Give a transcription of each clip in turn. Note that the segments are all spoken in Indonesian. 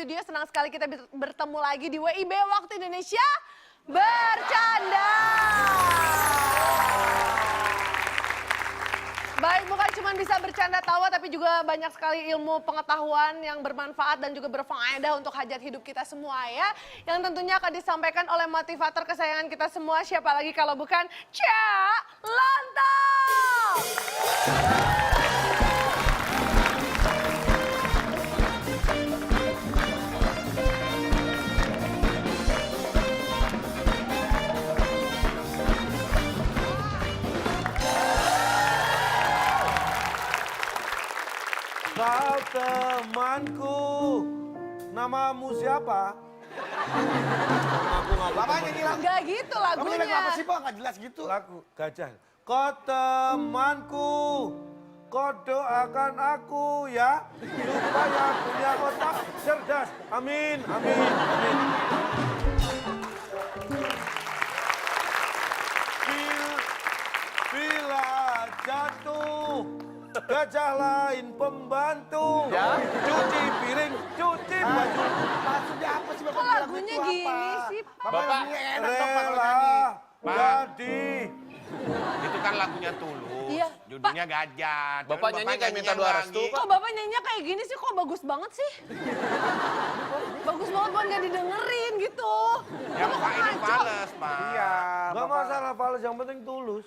studio. Senang sekali kita bertemu lagi di WIB Waktu Indonesia Bercanda. Baik, bukan cuma bisa bercanda tawa, tapi juga banyak sekali ilmu pengetahuan yang bermanfaat dan juga berfaedah untuk hajat hidup kita semua ya. Yang tentunya akan disampaikan oleh motivator kesayangan kita semua, siapa lagi kalau bukan Cak Lontong. Kau temanku, namamu siapa? Bapak nyanyi lagu. Gak gitu lagunya. Kamu apa sih Pak? Gak jelas gitu. Lagu gajah. Kau temanku, kau doakan aku ya, supaya punya otak cerdas. Amin, amin, amin. Bila jatuh, gajah lain pembantu. Ya? Cuci piring, cuci baju. Maksudnya apa sih Bapak? Kok bilang lagunya itu gini apa? sih, Pak? Bapak lagunya enak dong Pak kalau nyanyi. Rela Pak. jadi. Itu kan lagunya Tulus, Iya, judulnya Gajah. Terus Bapak nyanyi kayak minta dua restu, lagi. Pak. Kok bapak nyanyinya kayak gini sih, kok bagus banget sih? Bagus banget buat gak didengerin gitu. Ya Kok Pak, ini ngaco? fales Pak. Iya. Gak Bapak- masalah fals, yang penting tulus.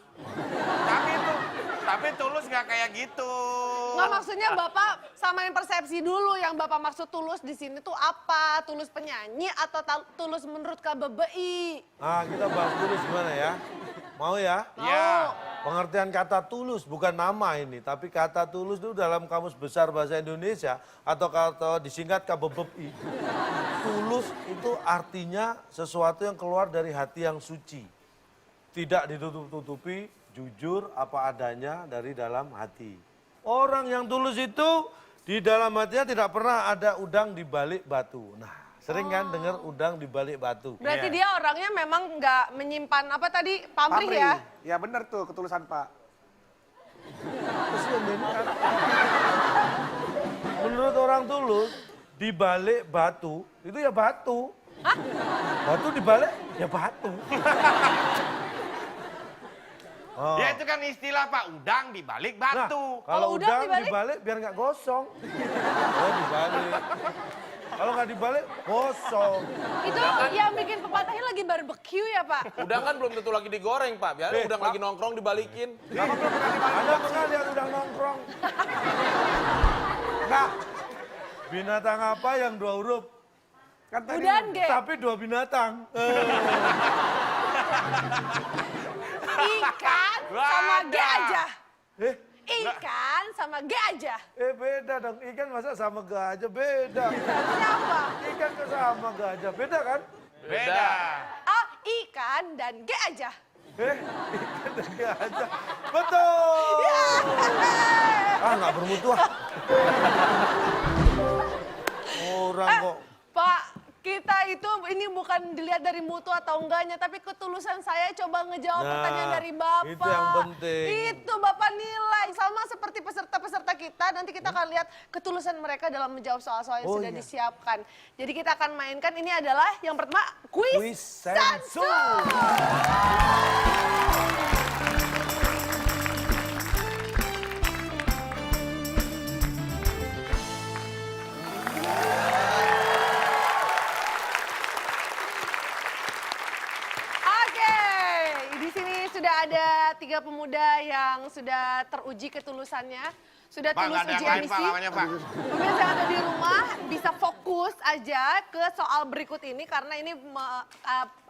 Tapi Tulus gak kayak gitu. Nggak, maksudnya bapak samain persepsi dulu, yang bapak maksud tulus di sini tuh apa? Tulus penyanyi atau tulus menurut KBBI? Nah, kita bahas tulus gimana ya? Mau ya? Ya. Pengertian kata tulus bukan nama ini, tapi kata tulus itu dalam Kamus Besar Bahasa Indonesia atau kata disingkat KBBI. Tulus itu artinya sesuatu yang keluar dari hati yang suci. Tidak ditutup-tutupi, jujur apa adanya dari dalam hati. Orang yang tulus itu di dalam hatinya tidak pernah ada udang di balik batu. Nah, sering kan dengar udang di balik batu. Berarti dia orangnya memang nggak menyimpan apa tadi, pamrih Pamrih. ya? Ya benar tuh ketulusan Pak. Kesian ini kan. Menurut orang tulus, di balik batu, itu ya batu. Hah? Batu di balik, ya batu. Oh. Ya itu kan istilah Pak, udang di balik Nah, batu. kalau Kalau udang udang dibalik? dibalik biar nggak gosong. Oh, dibalik. Kalau nggak dibalik, gosong. Itu yang bikin pepatahnya lagi barbecue ya, Pak? Udang kan belum tentu lagi digoreng, Pak. Biar udang Pak. lagi nongkrong dibalikin. Anda pernah lihat udang nongkrong? Enggak. Binatang apa yang 2 huruf? Kan tadi Udan, Ge. Tapi 2 binatang. Ikan sama G Wadah. aja. Eh, Ikan sama G aja. beda dong. Ikan masa sama gajah? Beda. Siapa? Ikan kok sama gajah? Beda kan? Beda. Ah, ikan dan G aja. Ikan dan gajah. Betul. Ah, nggak bermutu ah. Orang kok. Pak, kita itu ini bukan dilihat dari mutu atau enggaknya, tapi ketulusan saya coba ngejawab Nah, pertanyaan dari Bapak. itu yang penting. Itu Bapak nilai. Sama seperti peserta-peserta kita, nanti kita akan lihat ketulusan mereka dalam menjawab soal-soal yang Oh, sudah iya. disiapkan. Jadi kita akan mainkan, ini adalah yang pertama, kuis Kuis sensu. sensu. Oke, di sini sudah ada 3 pemuda yang sudah teruji ketulusannya. Sudah Pak, tulus nggak ada uji yang lain emisi. Pak, lawannya Pak. Pemirsa yang ada di rumah bisa fokus aja ke soal berikut ini karena ini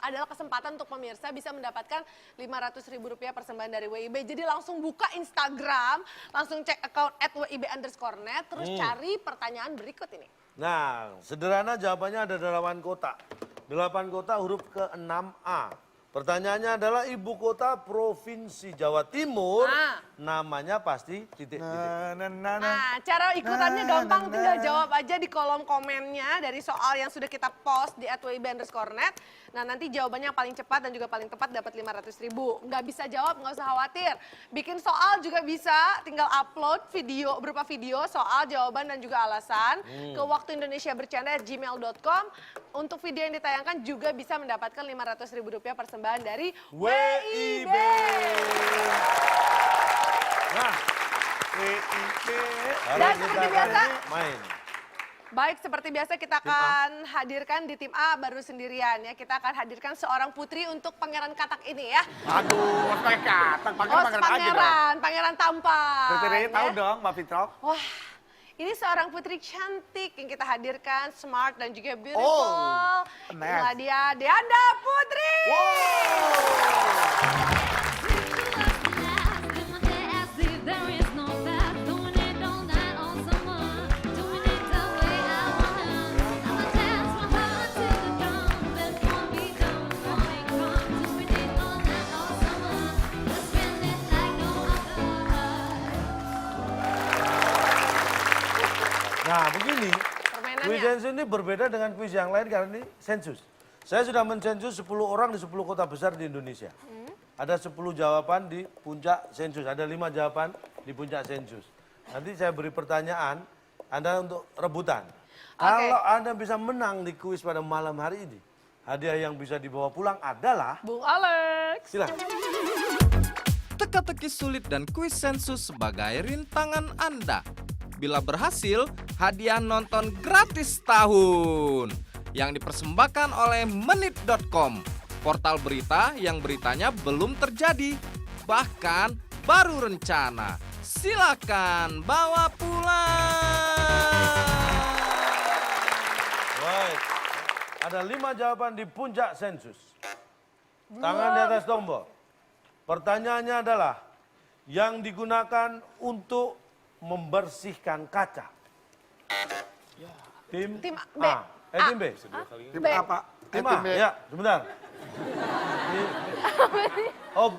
adalah kesempatan untuk pemirsa bisa mendapatkan Rp500.000 persembahan dari WIB. Jadi langsung buka Instagram, langsung cek account @wib_net, terus cari pertanyaan berikut ini. Nah, sederhana jawabannya ada 8 kotak. 8 kotak huruf ke-6A. Pertanyaannya adalah ibu kota Provinsi Jawa Timur Nah. namanya pasti titik-titik. Nah, cara ikutannya gampang, tinggal jawab aja di kolom komennya dari soal yang sudah kita post di @wib_net. Nah, nanti jawabannya yang paling cepat dan juga paling tepat dapat 500.000. Nggak bisa jawab, nggak usah khawatir. Bikin soal juga bisa, tinggal upload video berupa video, soal, jawaban, dan juga alasan ke waktuindonesiabercanda@gmail.com. Untuk video yang ditayangkan juga bisa mendapatkan 500.000 rupiah persembahan dari WIB. Nah, Dan kalau seperti kita biasa, main. baik, seperti biasa kita akan hadirkan di tim A baru sendirian ya. Kita akan hadirkan seorang putri untuk pangeran katak ini ya. Aduh, harus pakai kata. Oh, Pangeran aja dong. pangeran tampan. Kriterianya tahu ya. dong, Mbak Fitrok. Wah, ini seorang putri cantik yang kita hadirkan, smart dan juga beautiful. Oh, Inilah dia, Deanda Putri. Nah, begini. Permainannya. Kuis sensus ini berbeda dengan kuis yang lain karena ini sensus. Saya sudah mensensus 10 orang di 10 kota besar di Indonesia. Ada 10 jawaban di puncak sensus, ada 5 jawaban di puncak sensus. Nanti saya beri pertanyaan, Anda untuk rebutan. Kalau Anda bisa menang di kuis pada malam hari ini, hadiah yang bisa dibawa pulang adalah... Bung Alex. Silakan. Teka-teki sulit dan kuis sensus sebagai rintangan Anda. Bila berhasil, hadiah nonton gratis tahun yang dipersembahkan oleh menit.com, portal berita yang beritanya belum terjadi, bahkan baru rencana. Silakan bawa pulang. Baik. Ada 5 jawaban di puncak sensus. Tangan di atas tombol. Pertanyaannya adalah, yang digunakan untuk membersihkan kaca. Tim Tim B. A. Tim B. Tim B. apa? Tim A. Ya, sebentar. Oh,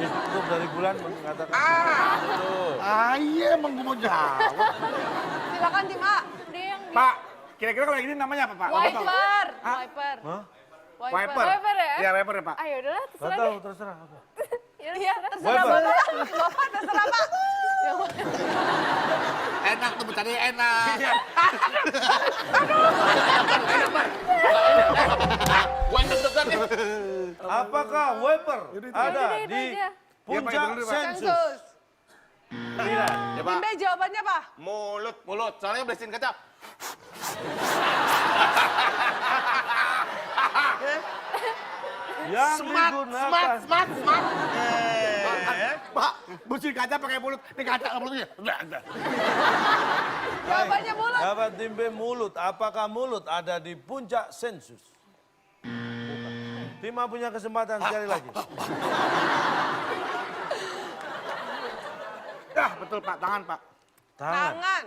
Yusuf dari Bulan mengatakan. Iya, emang gue mau jawab. Silakan tim A. Pak, kira-kira kalau ini namanya apa, Pak? Bapak tahu? Wiper. Hah? Wiper. Hah? Wiper. Wiper ya? Iya, wiper ya, Pak. Ayo udahlah, Gak terserah tahu, deh. terserah. Apa? Iya, terserah Wiper. Bapak. Bapak terserah Pak. Enak tuh, bercandanya enak. Gua yang deg-degan nih. Apakah wiper ada itu di aja. puncak Iya, Pak, itu dulu, Pak. sensus? Sensus. Tidak. Ya, Tim Pak. B jawabannya Pak. Mulut. Mulut, soalnya bersihin kaca. Yang digunakan. Pak, bersihin kaca pakai mulut. Ini kaca nggak mulutnya. Udah. Jawabannya mulut. Dapat tim B mulut. Apakah mulut ada di puncak sensus? Bukan. Tim A punya kesempatan sekali lagi. Dah, betul, Pak. Tangan, Pak. Tangan.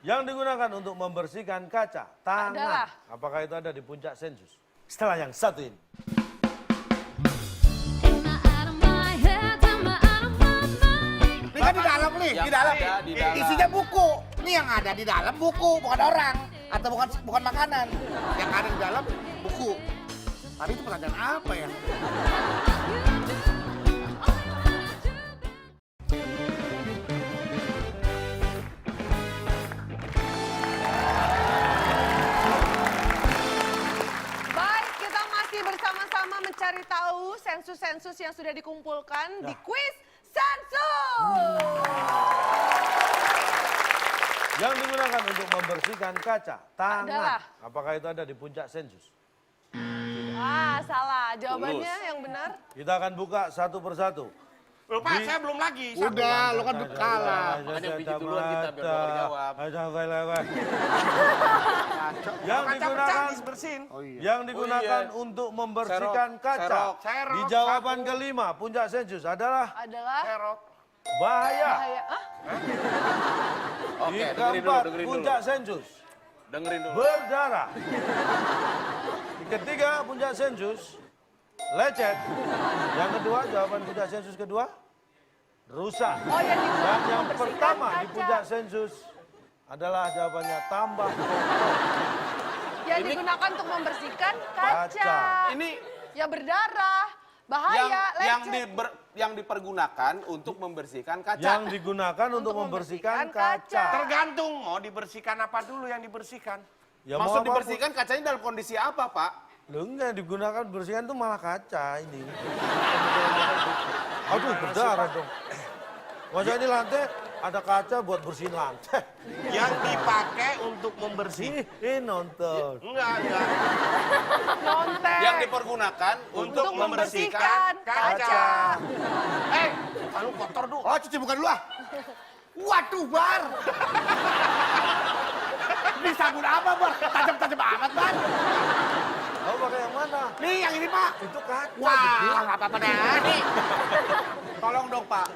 Yang digunakan untuk membersihkan kaca. Tangan. Adalah. Apakah itu ada di puncak sensus? Setelah yang satu ini. Ini kan di dalam nih, Yang di dalam. ada di dalam. Isinya buku. Ini yang ada di dalam buku, bukan orang. Atau bukan makanan. Yang ada di dalam buku. Tadi itu pertanyaan apa ya? Baik, kita masih bersama-sama mencari tahu sensus-sensus yang sudah dikumpulkan di kuis sensus. Yang digunakan untuk membersihkan kaca. Tangan. Adalah. Apakah itu ada di puncak sensus? Wah, salah. Jawabannya yang benar. Kita akan buka satu persatu. Loh Pak, saya belum lagi. Satu. Udah, lo kan kalah. Makanya biji duluan kita biar nggak dijawab. Yang Kaca digunakan pecah, bersihin. Oh iya. yang digunakan Oh, iya. untuk membersihkan Serok, kaca. serok. Di jawaban kelima puncak sensus adalah Adalah Serok. bahaya. bahaya. Hah? Di Oke, dengerin dulu, keempat dengerin dulu. puncak sensus Dengerin dulu. berdarah. Di ketiga puncak sensus lecet. Yang kedua jawaban puncak sensus kedua rusak. Oh, yang digunakan Dan untuk yang membersihkan pertama di kaca. puncak sensus adalah jawabannya tambah kotor. Yang digunakan untuk membersihkan kaca. Kaca. Ini Yang berdarah, bahaya, lecet. yang dipergunakan untuk membersihkan kaca. Yang digunakan untuk membersihkan kaca. Tergantung mau dibersihkan apa dulu yang dibersihkan. Ya, Maksud mau apapun. dibersihkan kacanya dalam kondisi apa, Pak? Loh, enggak digunakan bersihkan itu malah kaca ini. Aduh, berdarah dong. Masa ini lantai ada kaca buat bersihin lantai. Yang dipakai untuk membersihkan. Nonton. Enggak. Nyontek. Yang dipergunakan untuk membersihkan kaca. Lalu kotor dulu. Oh, cuci bukan dulu ah. Waduh, Bar. Ini sabun apa, Bar? Tajam-tajam amat, Bar. Kamu pakai yang mana? Nih, yang ini, Pak. Itu kaca. Wah, nggak apa-apa dah. Nih. Tolong dong, Pak.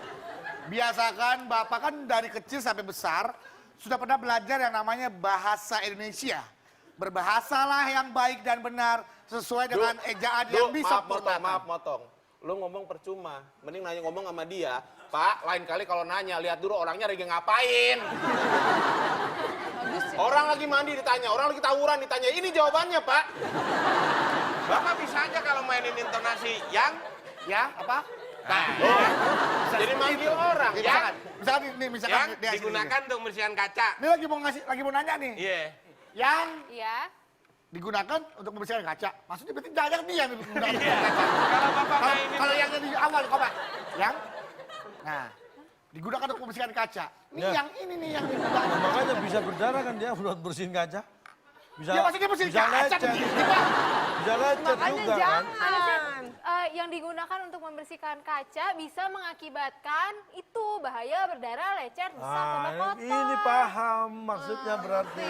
Biasakan Bapak kan dari kecil sampai besar sudah pernah belajar yang namanya bahasa Indonesia. Berbahasalah yang baik dan benar sesuai dengan ejaan yang bisa maaf motong. Lu ngomong percuma. Mending nanya ngomong sama dia. Pak, lain kali kalau nanya, lihat dulu orangnya lagi ngapain. Bagus ya. Orang lagi mandi ditanya, orang lagi tawuran ditanya. Ini jawabannya, Pak. Bapak bisa aja kalau mainin intonasi yang Ya, apa? Nah, Jadi manggil orang. Ya, Yang- misalkan nih, misalkan yang dia sini. digunakan untuk membersihkan kaca. Ini lagi mau nanya nih. Iya. Yang Iya. digunakan untuk membersihkan kaca. Maksudnya berarti jangan dia yang menggunakan Iya. kaca. Kalau Bapak mainin Kalau yang di awal, kok, Pak? Yang? Nah, digunakan untuk membersihkan kaca. Ini Ya. yang ini nih yang digunakan. Nah, makanya bisa berdarah kan dia buat bersihin kaca. Bisa, Ya maksudnya bersihin bisa kaca lecet. begini, Pak. Bisa lecet Makanya juga kan. jangan. Yang digunakan untuk membersihkan kaca bisa mengakibatkan itu bahaya berdarah, lecet, rusak, tambah Ah, kotor. ini paham maksudnya berarti.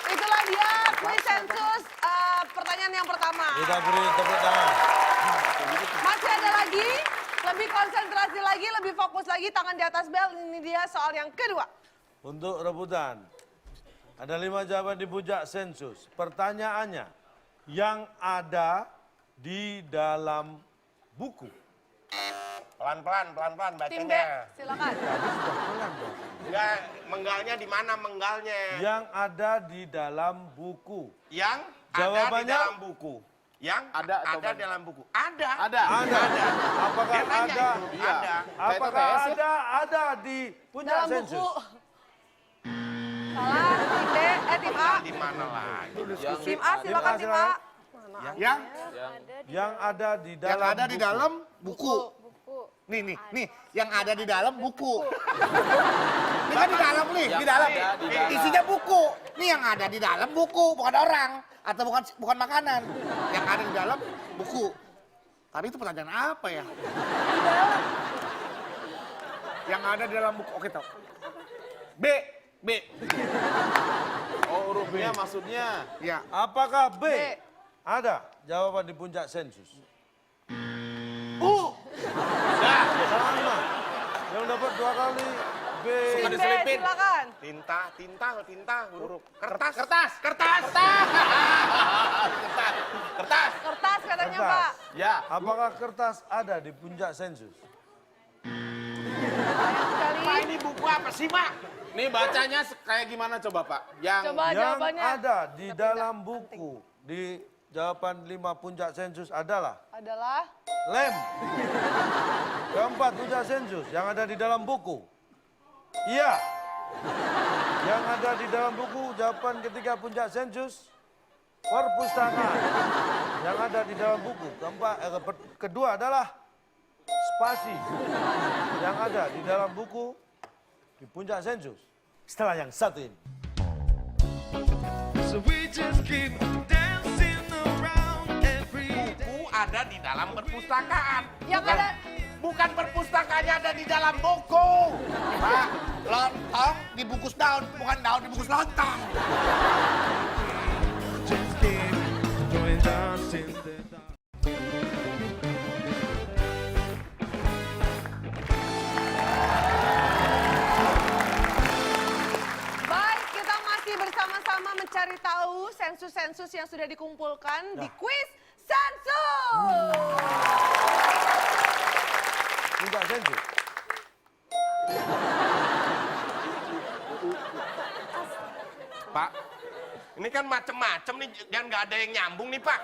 Itulah dia kuis sensus pertanyaan yang pertama. Kita beri tepuk tangan. Masih ada lagi, lebih konsentrasi lagi, lebih fokus lagi, tangan di atas bel. Ini dia soal yang kedua. Untuk rebutan. Ada 5 jawaban di puncak sensus. Pertanyaannya, yang ada di dalam buku. pelan-pelan Tim B, bacanya. silakan. Enggak, menggalnya di mana menggalnya? Yang ada di dalam buku. Yang ada di Jawabannya? dalam buku. Yang Ada atau ada banyak? dalam buku. Ada. Ada. Ada. Apakah Dia nanya ada? itu. Iya. Ada. Apakah TTS ya? ada di puncak Dalam sensus? buku. Salah, tim B, tim A. Di mana lagi? Tim A, silakan tim A. Yang Yang ada di yang dalam ada di buku. dalam buku. Buku. Nih, yang ada di dalam buku. Ini kan di dalam nih, Yang di dalam. ada di dalam. Isinya buku. Nih yang ada di dalam buku, bukan orang atau bukan makanan. Yang ada di dalam buku. Tapi itu pertanyaan apa ya? Yang ada di dalam buku. Oke, tahu. B. Oh, hurufnya maksudnya. Ya. Apakah B? B. Ada jawaban di puncak sensus. Sama. Yang dapat 2 kali B. Suka Tim B, diselipin. silakan. Tinta, huruf. Kertas. Kertas. Kertas katanya Kertas. Pak. Ya. Apakah kertas ada di puncak sensus? Sayang sekali. Pak, ini buku apa sih, Pak? Nih bacanya kayak gimana coba, Pak? Yang Coba Yang jawabannya. ada di dalam buku di jawaban 5 puncak sensus adalah Adalah lem. Keempat puncak sensus yang ada di dalam buku. Iya. Yang ada di dalam buku jawaban ketiga puncak sensus perpustakaan. Yang ada di dalam buku kedua adalah spasi. Yang ada di dalam buku di puncak sensus. Setelah yang satu ini. Buku ada di dalam perpustakaan. yang ada. Bukan perpustakaannya ada di dalam buku. Pak, lontong dibungkus daun, bukan daun dibungkus lontong. Baik, kita masih bersama-sama mencari tahu sensus-sensus yang sudah dikumpulkan di kuis Sensus. Minta sensus. Pak, ini kan macem-macem nih, dan nggak ada yang nyambung nih Pak.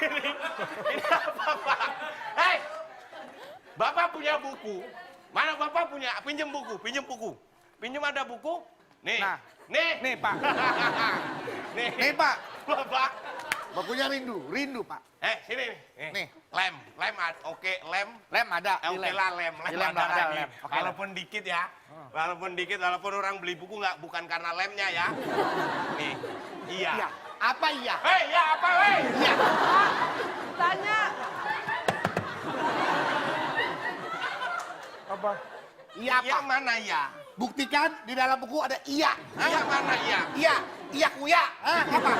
ini apa Pak? Hei, Bapak punya buku. Mana Bapak punya? Pinjem buku, Pinjem ada buku? Nih, Nah, nih Pak. nih, Nih, Pak. Bapak. Bakunya rindu, Pak. Sini nih. Nih. Lem oke, lem. Lem ada. di Oke lah, lem Di lem ada ada, lem. lem. Oke, Walaupun dikit ya. Walaupun orang beli buku bukan karena lemnya ya. Nih, iya. Iya. Apa iya? Hei, ya apa hei? Iya. Tanya. Apa? Iya Iya apa? mana ya? Buktikan di dalam buku ada iya. Iya mana ya? Iya. Iya kuya. Apa?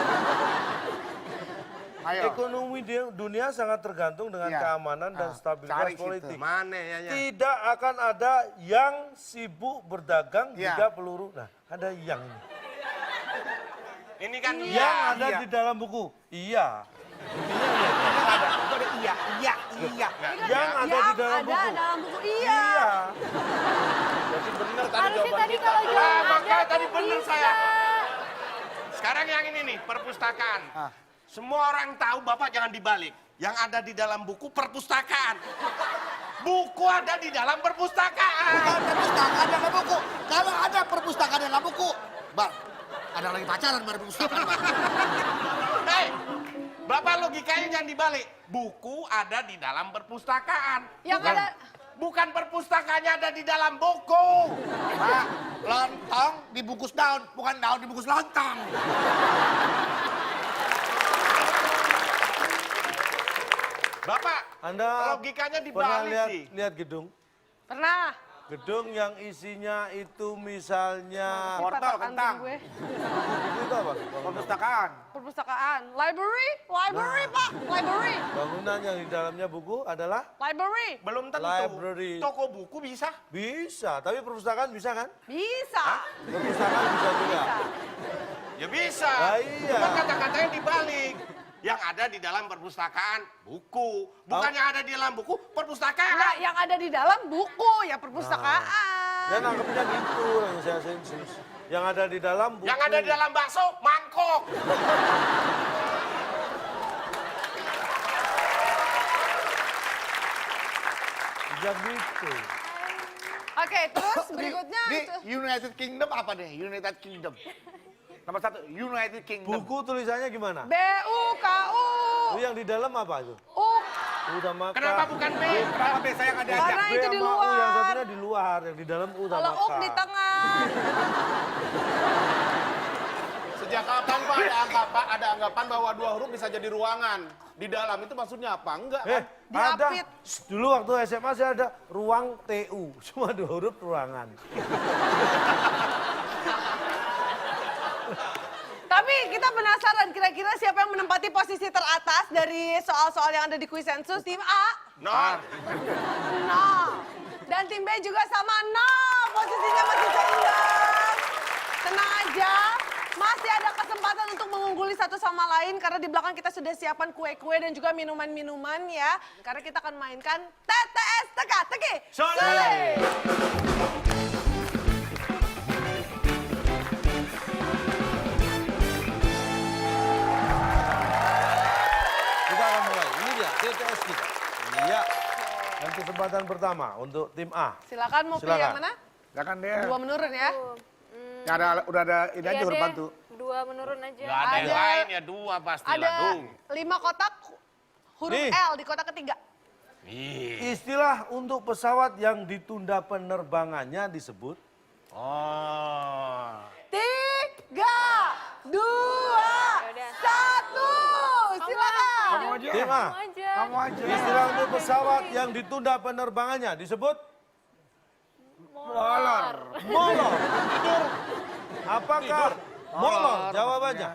Ayo. Ekonomi dunia sangat tergantung dengan Iya. keamanan dan Ah, stabilitas cari situ. politik. Mana ya? Tidak akan ada yang sibuk berdagang Iya. jika peluru. Nah, ada yang ini. Ini kan Yang ada iya. di dalam buku. Iya. Ada. Itu ada iya. Iya. Iya. Yang ada di dalam buku. dalam buku. Iya. Berarti bener tadi Harusnya jawaban tadi kita. kalau jawaban makanya ada tadi tuh bener bisa. saya. Sekarang yang ini nih, perpustakaan. Ah. Semua orang tahu Bapak jangan dibalik. Yang ada di dalam buku perpustakaan. Buku ada di dalam perpustakaan. Bukan perpustakaan dalam buku. Kalau ada perpustakaan dalam buku, Bar, ada lagi pacaran baru perpustakaan. Hei, Bapak logikanya jangan dibalik. Buku ada di dalam perpustakaan. Yang bukan, ada bukan perpustakaannya ada di dalam buku. Pak, lontong dibungkus daun, bukan daun dibungkus lontong. Bapak, Anda logikanya pernah dibalik sih. lihat gedung? pernah. Gedung yang isinya itu misalnya Wortel, Patah kentang. gue. buku itu apa? Perpustakaan. Perpustakaan. Library, Pak. Library. Bangunan yang di dalamnya buku adalah Library. Belum tentu. Library. Toko buku bisa. bisa, tapi perpustakaan bisa kan? Bisa. Perpustakaan bisa juga. Ya bisa. Lah iya. Cuma kata-katanya dibalik. Yang ada di dalam perpustakaan, buku. Bukan yang ada di dalam buku, perpustakaan. Enggak, yang ada di dalam buku, ya perpustakaan. Dan anggapnya gitu yang saya sensus. Yang ada di dalam buku. Yang ada di dalam bakso, mangkok. Ya gitu. Oke, terus berikutnya Di itu. United Kingdom apa deh? United Kingdom. Nomor 1, United Kingdom. Buku tulisannya gimana? BUKU. Itu yang di dalam apa itu? Udah makan. Kenapa bukan B? Kenapa biasa yang ada aja? Karena B itu di sama U yang luar. satunya di luar, yang di dalam udah Kalau makan. di tengah. Sejak kapan Pak ada anggapan bahwa 2 huruf bisa jadi ruangan? Di dalam itu maksudnya apa? Enggak kan? Ada. Diapit. Dulu waktu SMA saya ada ruang TU, cuma 2 huruf ruangan. Tapi kita penasaran kira-kira siapa yang menempati posisi teratas dari soal-soal yang ada di Quiz Sensus. Tim A, No. 0. Dan tim B juga sama 0. Posisinya masih seimbang. Tenang aja. Masih ada kesempatan untuk mengungguli satu sama lain karena di belakang kita sudah siapkan kue-kue dan juga minuman-minuman ya. Karena kita akan mainkan TTS Teka-teki. Sore. Kita akan mulai. Ini dia TTS kita. Iya. Dan kesempatan pertama untuk tim A. Silakan mau pilih yang Silakan. mana? Jangan deh. 2 menurun ya. Nggak ada, udah ada ini aja Iya huruf deh, bantu. 2 menurun aja. Gak ada yang Ada- lain ya, 2 pastilah. Ada Dung. 5 kotak huruf Nih. L di kotak ketiga. Istilah untuk pesawat yang ditunda penerbangannya disebut Oh. 3, 2, Yaudah. 1. Silakan. Kamu aja. tim A. Kamu aja. Kamu aja. Istilah untuk pesawat yang ditunda penerbangannya disebut Molor. molor. Apakah molor? Jawabannya.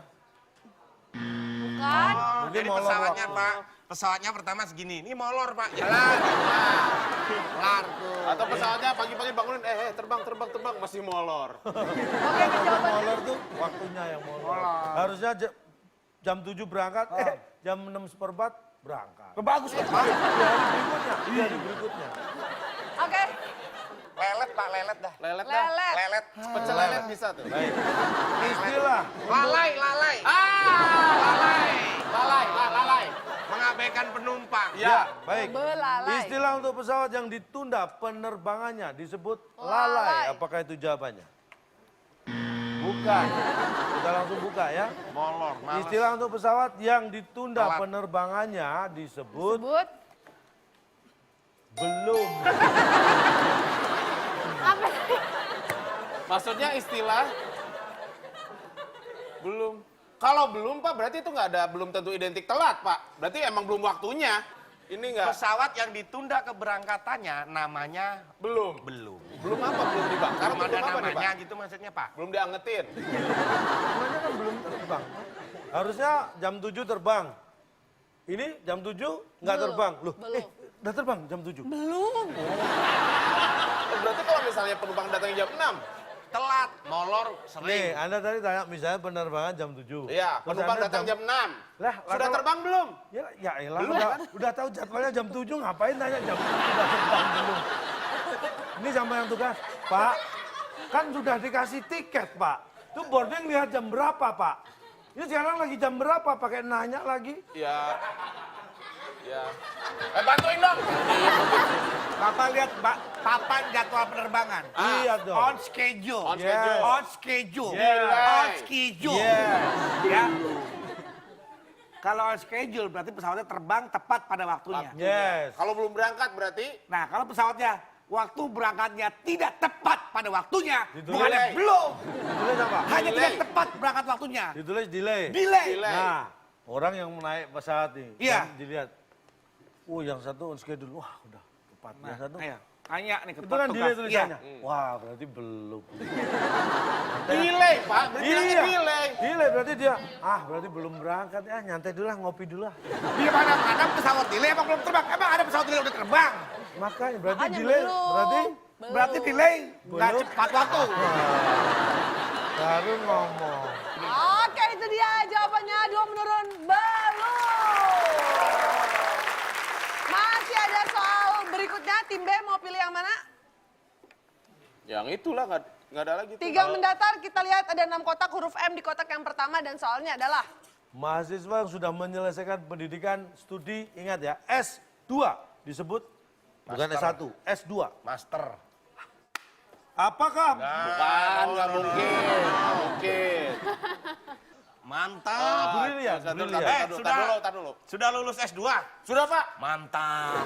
Bukan. Mungkin Jadi molor pesawatnya waktu. Pak, pesawatnya pertama segini. Ini molor Pak. Ya. Kelar tuh. Atau pesawatnya pagi-pagi bangunin, terbang, masih molor. Oke, jawaban. Molor tuh waktunya yang molor. Harusnya jam 7 berangkat, jam 6:15 berangkat. Bagus kok, Pak. Di hari berikutnya, di hari berikutnya. Oke, Lelet Pak, lelet dah. Lelet dah. lelet. Lelet. Pecel lelet bisa tuh. Baik. Istilah. Lalai, lalai. Lalai. Mengabaikan penumpang. Ya, baik. Belalai. Istilah untuk pesawat yang ditunda penerbangannya disebut Lalai. lalai. Apakah itu jawabannya? Bukan. Kita langsung buka ya. Molor, males. Istilah untuk pesawat yang ditunda Telat. penerbangannya disebut Sebut. belum. Apa sih? Maksudnya istilah belum. Kalau belum Pak, berarti itu nggak ada belum tentu identik telat Pak. Berarti emang belum waktunya. Ini nggak Pesawat yang ditunda keberangkatannya namanya belum. belum. Belum apa? Belum dibakar? Belum ada Belum apa nih, namanya Pak? gitu maksudnya Pak. Belum diangetin. Namanya kan belum terbang. Harusnya jam 7 terbang. Ini jam 7 nggak Belum. terbang. Loh, Belum. udah terbang jam 7. Belum. Berarti kalau misalnya penumpang datang jam 6, Telat, molor, Nih, sering. Anda tadi tanya misalnya penerbangan jam 7. iya, Terus penumpang Anda datang jam 6. Lah, Sudah kalau- terbang belum? Ya elah, Belum, udah, kan? udah tahu jadwalnya jam 7, ngapain tanya jam 7 udah terbang belum? Ini sama yang tugas, Pak, kan sudah dikasih tiket, Pak. Itu boarding lihat jam berapa, Pak? Ini sekarang lagi jam berapa, pakai nanya lagi? Ya. Ya. Bantuin dong. Bapak lihat papan jadwal penerbangan. Iya dong. On schedule. On Yes. schedule. On schedule. Yes. On schedule. Yes. Ya. Kalau on schedule berarti pesawatnya terbang tepat pada waktunya. Yes. Kalau belum berangkat berarti Nah, kalau pesawatnya waktu berangkatnya tidak tepat pada waktunya, Ditulis. bukannya belum, Ditulis apa? hanya Delay. tidak tepat berangkat waktunya. Ditulis delay. Delay. Delay. Nah, orang yang naik pesawat nih, Iya. kan dilihat, oh yang satu on schedule, wah udah tepat. Yang satu, Ayo, tanya nih ke itu kan delay petugas. tulisannya. Wah berarti belum. delay, Pak. Berarti Iya. delay. Delay berarti dia, berarti belum berangkat. Ya nyantai dulu lah, ngopi dulu lah. Di mana-mana pesawat delay emang belum terbang. Emang ada pesawat delay udah terbang. Makanya berarti Makanya delay, belum. Berarti delay nggak Belum. cepat waktu. Baru ngomong. Oke, itu dia jawabannya. 2 menurun, belum. Masih ada soal berikutnya. Tim B mau pilih yang mana? Yang itulah nggak ada lagi. tuh. 3 mendatar, kita lihat ada 6 kotak, huruf M di kotak yang pertama dan soalnya adalah Mahasiswa yang sudah menyelesaikan pendidikan studi, ingat ya, S2 disebut, bukan Master. S1, S2. Master. Apakah? Bukan, nggak mungkin. Nggak mungkin. Mantap. Brilian, Tar dulu, brilian. tar dulu. Sudah lulus S2? Sudah, Pak. Mantap.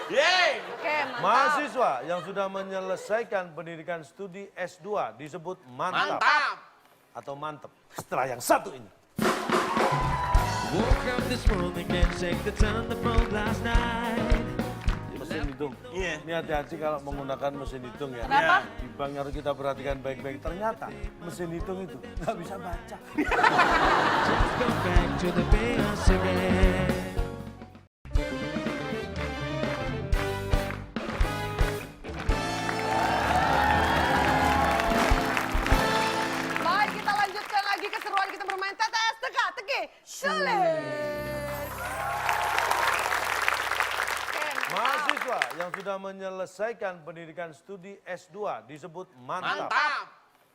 Yeay. Oke, mantap. Mahasiswa yang sudah menyelesaikan pendidikan studi S2 disebut mantap. Mantap. Atau mantep. Setelah yang satu ini. Woke up this morning and checked the telephone last night. Mesin hitung. Iya. Ini hati-hati kalau menggunakan mesin hitung ya. Kenapa? Di bank harus kita perhatikan baik-baik. Ternyata mesin hitung itu nggak bisa baca. Just go back to the chaos again. Baik, kita lanjutkan lagi keseruan kita bermain TTS teka-teki sulit. Oke, mantap. Mahasiswa yang sudah menyelesaikan pendidikan studi S2 disebut mantap. Mantap.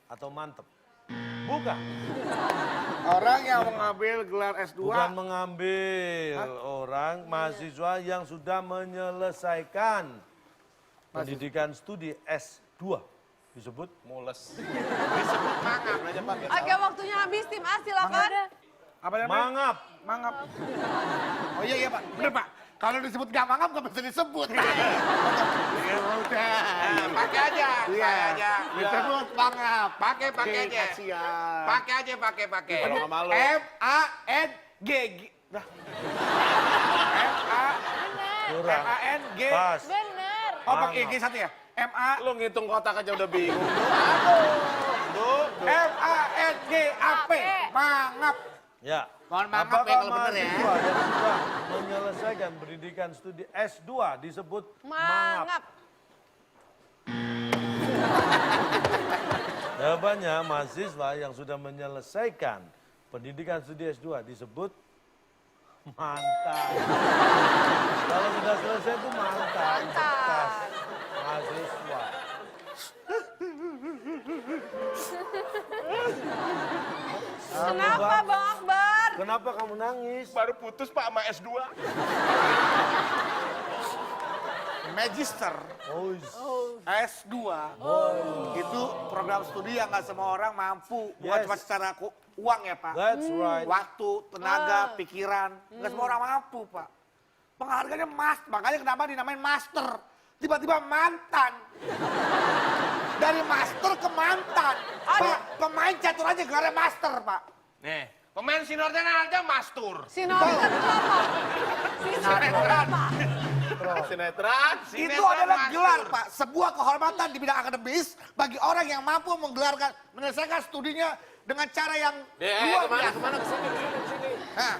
Atau mantep. Bukan. Orang yang mengambil gelar S2 Bukan mengambil orang mahasiswa yang sudah menyelesaikan pendidikan studi S2 disebut Mules. Disebut mangap. Aja, Pak. biar Oke, waktunya habis. Tim A silakan. apa namanya? mangap. Mangap. Oh iya Pak, bener Pak. Kalau disebut gak mangap gak bisa disebut. Ya udah. Pakai aja. Iya. Pakai aja. Disebut mangap. Pakai aja. Kasihan. Pakai aja, pakai. Kalau nggak malu. M-A-N-G. Nah. Kurang. M-A-N-G. Pas. Bener. Oh pakai G satu ya? M-A. Lu ngitung kotak aja udah bingung. M-A-N-G-A-P. Mangap. Ya. Mohon mangap ya kalau bener ya. mahasiswa yang sudah menyelesaikan pendidikan studi S2 disebut mangap. Mangap. Ya Jawabannya mahasiswa yang sudah menyelesaikan pendidikan studi S2 disebut mantan. Kalau sudah selesai itu mantan. Bekas mahasiswa. Kenapa Bang Akbar? Kenapa kamu nangis? Baru putus Pak sama S2. Magister Oh, S2 itu program studi yang nggak semua orang mampu. Bukan Yes. cuma secara uang ya Pak. that's right. Waktu, tenaga, pikiran. Nggak semua orang mampu Pak. Penghargaannya mas, makanya kenapa dinamain master. Tiba-tiba mantan. Dari master ke mantan. Pak, pemain catur aja gelarnya master Pak. Nih, pemain sinetron aja mastur. Sinetron itu apa? Sinetron itu apa? Sinetron. Itu Sinetron adalah mastur. gelar Pak, sebuah kehormatan di bidang akademis bagi orang yang mampu menyelesaikan studinya dengan cara yang luar biasa. Kemana? Kesini. Nah,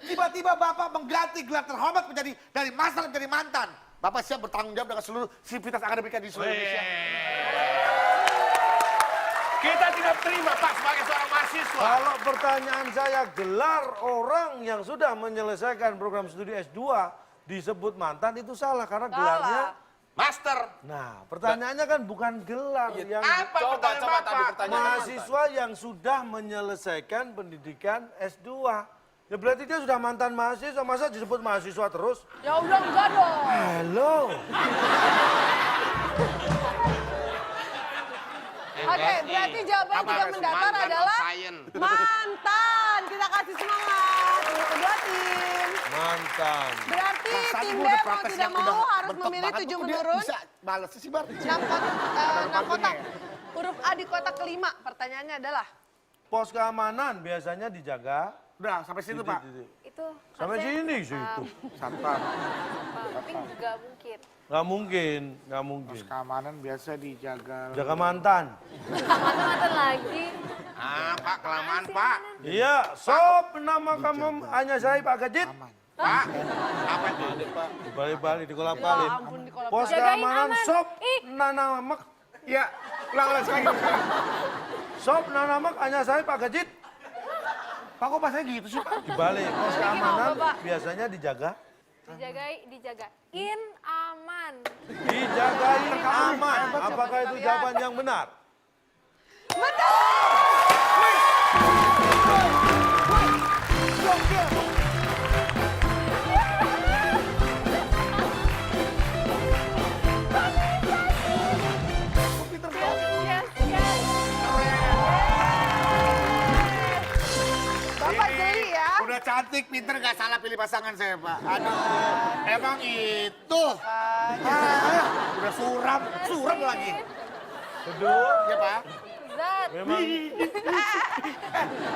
tiba-tiba Bapak mengganti gelar terhormat menjadi dari master menjadi mantan. Bapak siap bertanggung jawab dengan seluruh sivitas akademika di seluruh Indonesia. Kita tidak terima Pak sebagai seorang mahasiswa. Kalau pertanyaan saya, gelar orang yang sudah menyelesaikan program studi S2 disebut mantan itu salah karena gelarnya. Master. Nah, pertanyaannya kan bukan gelar yang Apa Coba pertanyaan tadi Bapak? pertanyaan mahasiswa yang sudah menyelesaikan pendidikan S2. Ya berarti dia sudah mantan mahasiswa, masa disebut mahasiswa terus? Ya udah enggak dong. Halo. Oke, berarti jawaban Apa, tidak mendatar mantan of adalah science. mantan. Kita kasih semangat untuk kedua tim. Mantan. Berarti Perasaan tim gua B udah mau protes tidak yang mau udah harus mentok memilih banget, 7 kok dia menurun. Bisa bales sih Bar. 6 kotak. Huruf A di kotak kelima. Pertanyaannya adalah Pos keamanan biasanya dijaga. Udah sampai situ Pak. Itu Sampai harusnya, sini situ. Satpam. tapi nggak mungkin. Nggak mungkin, nggak mungkin. Keamanan biasa dijaga. Jaga mantan. Mata-mata lagi. Ah, Pak, kelamaan Pak. Iya, sob nama kamu hanya saya Pak Gajit. Pak, apa itu? Balik-balik di kolap ya balik. ampun di kolom. Pos Jagain keamanan aman. sob Ih. nanamak. Iya, ulang sekali. Sob nanamak hanya saya Pak Gajit. Pak kok bahasanya gitu sih Pak? Dibalik, pos keamanan Bapak? biasanya dijaga. Dijagain aman. Dijagain aman. Apakah itu jawaban yang benar? Yes, yes. Bapak geli ya. Udah cantik, pinter, gak salah pilih pasangan saya Pak. Aduh, emang itu. Udah suram lagi. Betul. Ya Pak. Zat. Memang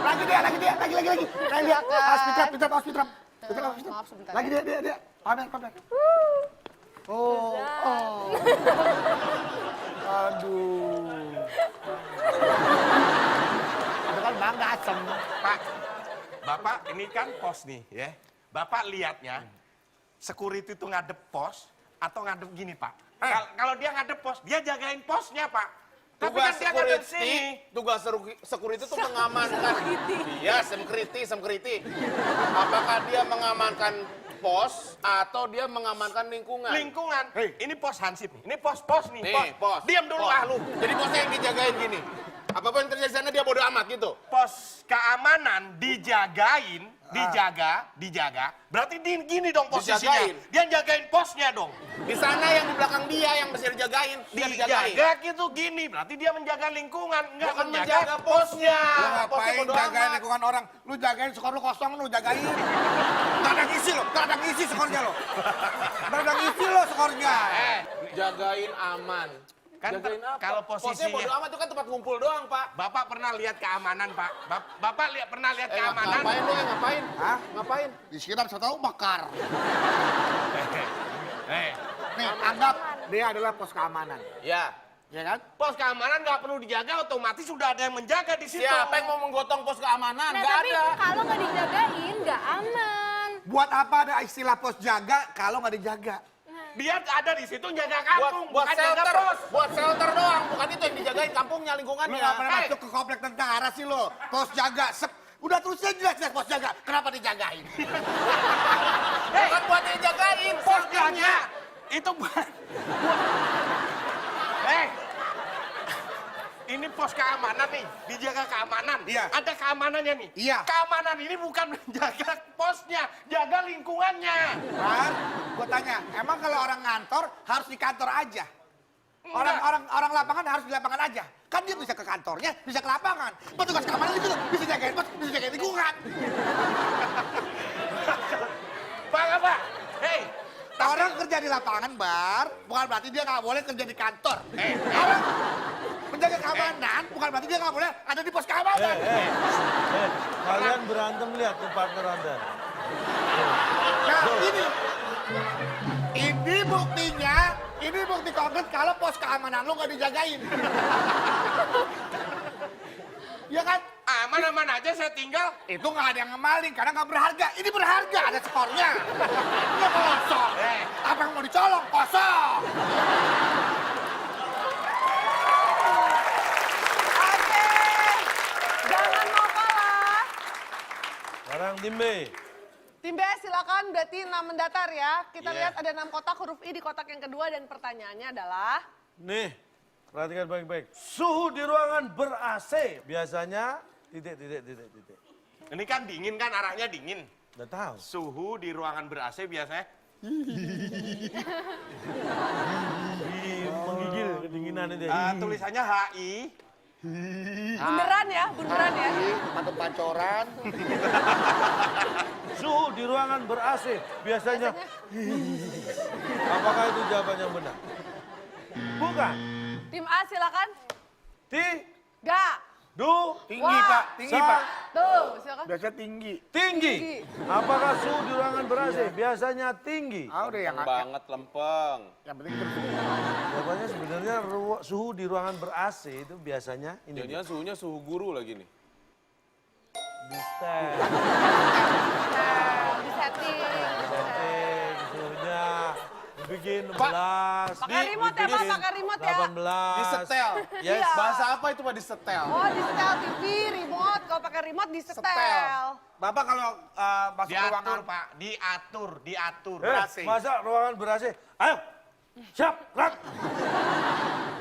Lagi dia. Pas Fitra. Maaf sebentar. Lagi dia. Pamer. Oh. Aduh. Itu kan bangga asem. Pak, Bapak ini kan pos nih ya. Bapak lihatnya, security itu ngadep pos atau ngadep gini Pak? Kalau dia ngadep pos, dia jagain posnya Pak. Tapi kan Tugas dia ngadep sini. security itu mengamankan. Iya, security. Apakah dia mengamankan pos atau dia mengamankan lingkungan? Lingkungan. Ini pos Hansip nih. Ini pos nih. Nih, pos. Diam dulu Pos. ah lu. Jadi posnya yang dijagain gini. Apapun yang terjadi di sana dia bodo amat gitu. Pos keamanan dijaga. Berarti gini dong posisinya. Dijagain. Dia jagain posnya dong. Di sana yang di belakang dia yang mesti dijagain, dia dijagain. Dijaga gitu gini. Berarti dia menjaga lingkungan. Enggak Bukan menjaga menjaga posnya. Lu Posnya ngapain bodo jagain amat. lingkungan orang? Lu jagain skor lu kosong, lu jagain. Gak ada ngisi lo, gak ada ngisi skornya lo. Gak ada ngisi lo skornya. Jagain aman. Kan Jagain apa? kalau Posnya posisinya- bodo amat itu kan tempat ngumpul doang, Pak. Bapak pernah lihat keamanan, Pak? Bapak pernah lihat keamanan? Ngapain lu ngapain? Hah? Ngapain? Di sekitar saya tahu bakar. Eh, Nih, anggap dia adalah pos keamanan. Ya. Ya kan? pos keamanan nggak perlu dijaga, otomatis sudah ada yang menjaga di situ. Siapa yang mau menggotong pos keamanan? Nah, Nggak tapi ada. kalau nggak dijagain, nggak aman. Buat apa ada istilah pos jaga kalau nggak dijaga? Dia ada di situ jaga kampung, Buat bukan jaga shelter, pos. buat shelter doang, bukan itu yang dijaga. jagain kampungnya, Lu lingkungannya. nggak pernah masuk ke komplek tentara sih lo. Pos jaga, udah terusnya jelas pos jaga. Kenapa dijagain? Bukan buat dijagain, Pos posnya. jaga itu ini pos keamanan nih, dijaga keamanan. Iya. Ada keamanannya nih. Iya. Keamanan ini bukan menjaga posnya, jaga lingkungannya. Bar, gue tanya, emang kalau orang ngantor harus di kantor aja? Orang lapangan harus di lapangan aja. Kan dia bisa ke kantornya, bisa ke lapangan. Petugas keamanan itu bisa jagain pos, bisa jagain lingkungan. Pak apa? Hei, Orang kerja di lapangan, Bar, bukan berarti dia nggak boleh kerja di kantor. Orang menjaga keamanan, bukan berarti dia nggak boleh ada di pos keamanan. Kalian berantem lihat ke partner Anda. Nah, ini buktinya, ini bukti konkret kalau pos keamanan lu nggak dijagain. Ya kan? aman-aman aja saya tinggal. Itu nggak ada yang ngemaling karena nggak berharga. Ini berharga, ada skornya. Ini kosong. Apa yang mau dicolong? Kosong. Oke, jangan mau kalah. Sekarang tim B. Tim B silakan, berarti 6 mendatar ya. Kita lihat ada 6 kotak, huruf I di kotak yang kedua dan pertanyaannya adalah... Nih, perhatikan baik-baik. Suhu di ruangan ber-AC biasanya titik. Ini kan dingin kan, arahnya dingin. Udah tahu. Suhu di ruangan ber-AC biasanya Menggigil kedinginan itu. tulisannya HI. Bunderan ya, bunderan ya. Patut pancoran. Suhu di ruangan ber-AC biasanya. Apakah itu jawaban yang benar? Bukan. Tim A silakan. Tiga. Tinggi, Wah. Pak. Tinggi, Pak. Tuh, silakan. Biasa tinggi. Tinggi. Apakah suhu di ruangan ber-AC biasanya tinggi? Ah, udah yang Banget lempeng. yang penting terus. Jawabannya sebenarnya suhu di ruangan ber-AC itu biasanya ini. Jangan suhunya suhu guru lagi nih. Di stand. Di setting. Setting suhunya dibikin 16. Pakai remote ya, Pak, pakai remote ya. 18. Disetel. Yes. Iya. Bahasa apa itu Pak disetel? Oh, di setel TV, remote. Kalau pakai remote di setel. Bapak kalau masuk Diatur ruangan Pak, diatur. AC. Masa ruangan ber-AC? Ayo. Siap, gerak.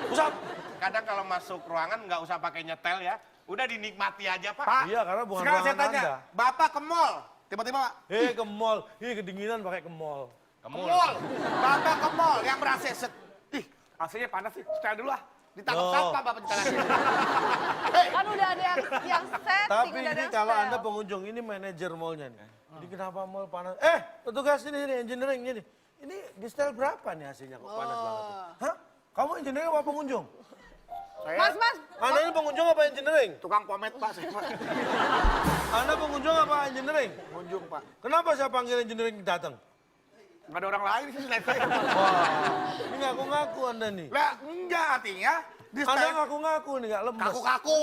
Pusat. Kadang kalau masuk ruangan nggak usah pakai nyetel ya. Udah dinikmati aja Pak. Pak, Iya, karena bukan sekarang saya ruangan tanya, Anda. Bapak ke mall, tiba-tiba Ke mall. Kedinginan pakai ke mall. ke mall. Bapak ke mall yang ber-AC set. Ih, AC-nya panas sih. Setel dulu lah. Ditangkap Loh. satpam Bapak di tangan. Kan udah ada yang setting, Tapi udah ada ini yang kalau setel. Anda pengunjung, ini manajer mallnya nih. Ini kenapa mall panas? Petugas ini engineering ini. Ini di setel berapa nih AC-nya kok panas banget? Hah? Kamu engineering apa pengunjung? Mas, Anda ini pengunjung apa engineering? Tukang pomet Pak, saya Pak. Anda pengunjung apa engineering? Kunjung Pak. Kenapa saya panggil engineering datang? Nggak ada orang lain sih selain saya. Wah, ini ngaku-ngaku Anda nih. Lah, enggak artinya di Anda setel ngaku-ngaku nih, nggak lemes. kaku-kaku.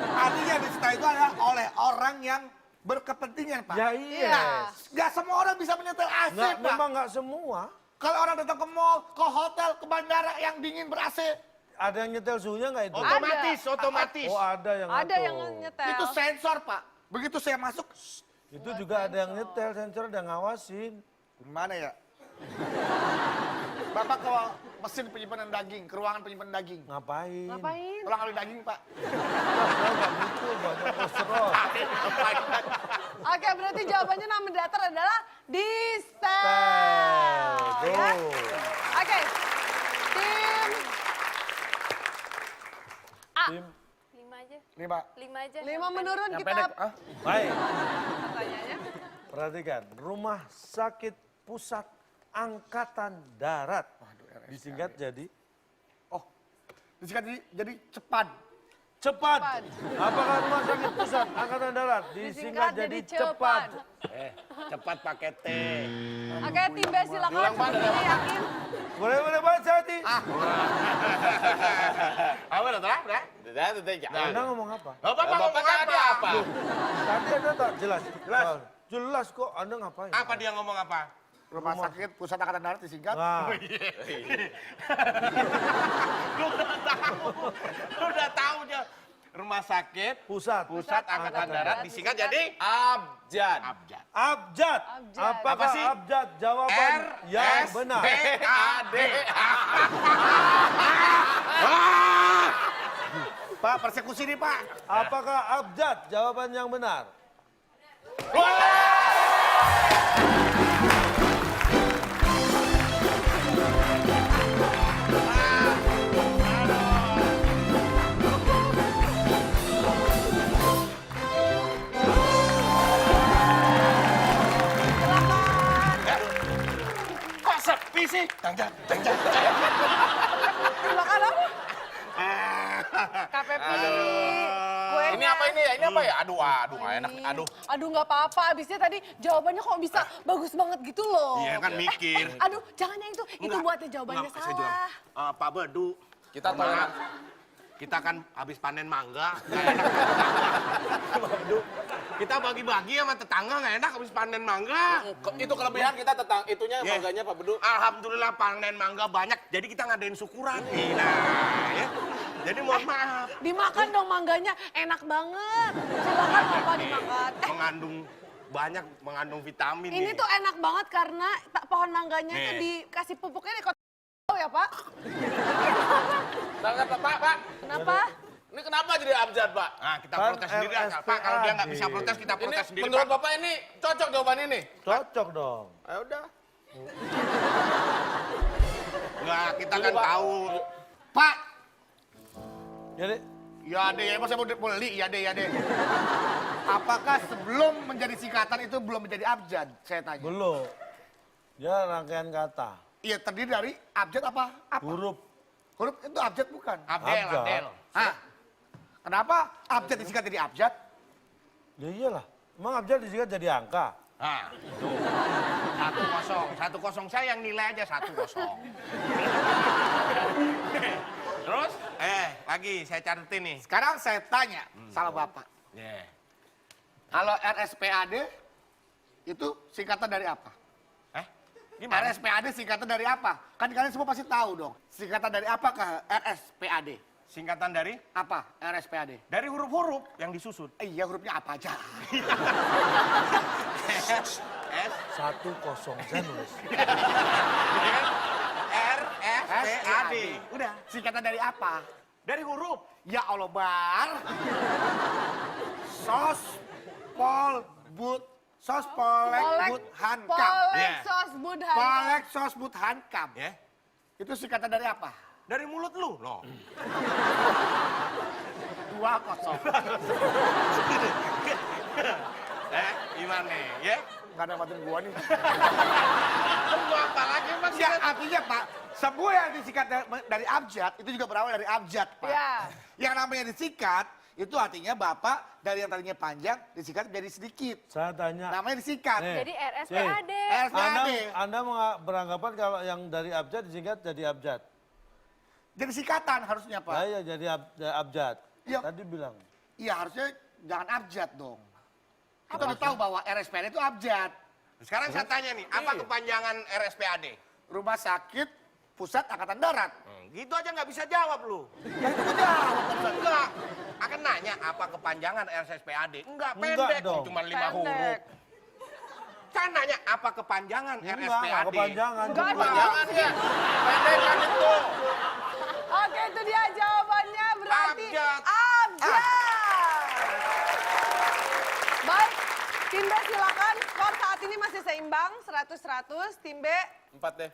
Artinya di setel itu adalah oleh orang yang berkepentingan Pak. Ya Iya. iya. Nggak semua orang bisa menyetel AC Nggak, Pak. memang nggak semua. Kalau orang datang ke mall, ke hotel, ke bandara yang dingin ber-AC, Ada yang nyetel suhunya nggak itu? Otomatis. Oh ada yang ada ngatur. yang nyetel. itu sensor Pak. Begitu saya masuk, Itu juga ada yang nyetel, sensor ada yang ngawasin. gimana ya? Bapak ke mesin penyimpanan daging, ke ruangan penyimpanan daging. Ngapain? Ngapain? Tolong ambil daging Pak. Saya nggak butuh banyak kolesterol. Oke, berarti jawabannya 6 mendatar adalah di setel. Tuh. Ya. Oke, tim A. Tim 5 aja. Nih Pak. 5 aja. 5 menurun Yang kita pendek. Ah, baik. pertanyaannya. Perhatikan, Rumah Sakit Pusat Angkatan Darat. Disingkat jadi disingkat jadi cepat. cepat. Cepat. Apakah Rumah Sakit Pusat Angkatan Darat disingkat jadi cepat? Cepat pakai T. Oke, tim B silakan. Sepertinya yakin. Boleh baca hati. Apa udah? Anda ngomong apa? Bapak ngomong tadi apa? Tadi Anda tak jelas. Jelas kok Anda ngapain? Apa dia ngomong apa? Rumah sakit pusat angkatan darat disingkat. Nah, Lu udah tahu. Rumah Sakit Pusat. Pusat Angkatan Darat disingkat jadi Abjad. Abjad. Abjad. Abjad. Apakah Apa sih? abjad? Jawaban yang benar. RSPAD. Pak, persekusi nih Pak. Apakah abjad? Jawaban yang benar. Kok sepi sih? Jangan. Silakan apa? KPP. Kuenya. Ini apa ini ya? Ini apa ya? Aduh, nggak enak. Aduh. Aduh nggak apa-apa, abisnya tadi jawabannya kok bisa bagus banget gitu loh. Iya kan mikir. Aduh jangan yang itu Enggak. buatnya jawabannya Enggak, saya juga. salah. Pak Bedu, Kita maaf. toleran. Kita kan habis panen mangga, nggak enak. Pak Bedu, kita bagi-bagi sama tetangga nggak enak habis panen mangga. Itu kelebihan kita tentang itunya Iya. mangganya Pak Bedu. Alhamdulillah panen mangga banyak, jadi kita ngadain syukuran nih. Nah, ya. Jadi mohon maaf. Dimakan dong mangganya, enak banget. Silakan apa dimakan. Mengandung vitamin Ini nih. tuh enak banget karena pohon mangganya itu Nih. dikasih pupuknya di kota ya Pak. Pak. Kenapa? Ini kenapa jadi abjad, Pak? Nah, kita Kan protes sendiri aja. Pak, kalau dia nggak bisa protes, kita Ini protes sendiri, menurut Pak. Bapak ini cocok jawaban ini? Cocok dong. Ya udah. Nggak, kita Dulu, kan Pak. tahu. Pak, Jadi ya deh, masa mau beli, ya deh. Apakah sebelum menjadi singkatan itu belum menjadi abjad? Saya tanya. belum. Dia rangkaian kata. Iya, terdiri dari abjad apa? Huruf. Huruf itu abjad bukan? Abjad. Hah? Kenapa abjad disingkat jadi abjad? Ya iyalah. Emang abjad disingkat jadi angka. Nah, tuh. 1-0. 1-0 saya yang nilai aja 1-0. Terus, lagi saya catetin nih. Sekarang saya tanya sama Bapak. Yeah. Kalau RSPAD itu singkatan dari apa? Gimana? RSPAD singkatan dari apa? Kan kalian semua pasti tahu dong. Singkatan dari apakah RSPAD? Singkatan dari? Apa RSPAD? Dari huruf-huruf yang disusun. Iya, hurufnya apa aja? S, 1-0 saya nulis. R, S, P, A, D. Udah. Singkatan dari apa? Dari huruf. Ya Allah, Bar. Sospolek Hankam. Iya. Polek Sosbud Hankam. Ya. Itu singkatan dari apa? Dari mulut lu, loh. 2-0. Gimana, ya? Gak ada bantuin gua nih. Lu apa lagi, Mas? Ya, artinya Pak, semua yang disingkat dari abjad, itu juga berawal dari abjad, Pak. Iya. Yang namanya disingkat, itu artinya Bapak dari yang tadinya panjang, disingkat jadi sedikit. Saya tanya. Namanya disingkat. Nih. Jadi RSPAD. RSPAD. Anda beranggapan kalau yang dari abjad disingkat jadi abjad. Jadi singkatan harusnya, Pak. Nah, iya jadi abjad. Iya. Tadi bilang. Iya, harusnya jangan abjad dong. Kita udah tahu bahwa RSPAD itu abjad. Sekarang saya tanya nih, apa kepanjangan RSPAD? Rumah Sakit Pusat Angkatan Darat. Gitu aja nggak bisa jawab lu. Ya itu jawab. Enggak. Akan nanya apa kepanjangan RSPAD? Enggak, Enggak pendek. dong. Cuma 5 huruf. Kan nanya apa kepanjangan Enggak, RSPAD? kepanjangan. Enggak ada. Jangan ya. Pendek kan itu. Oke, itu dia jawabannya berarti Abjad. abjad. Baik, tim B silakan. Skor saat ini masih seimbang, 100-100. Tim B 4 deh.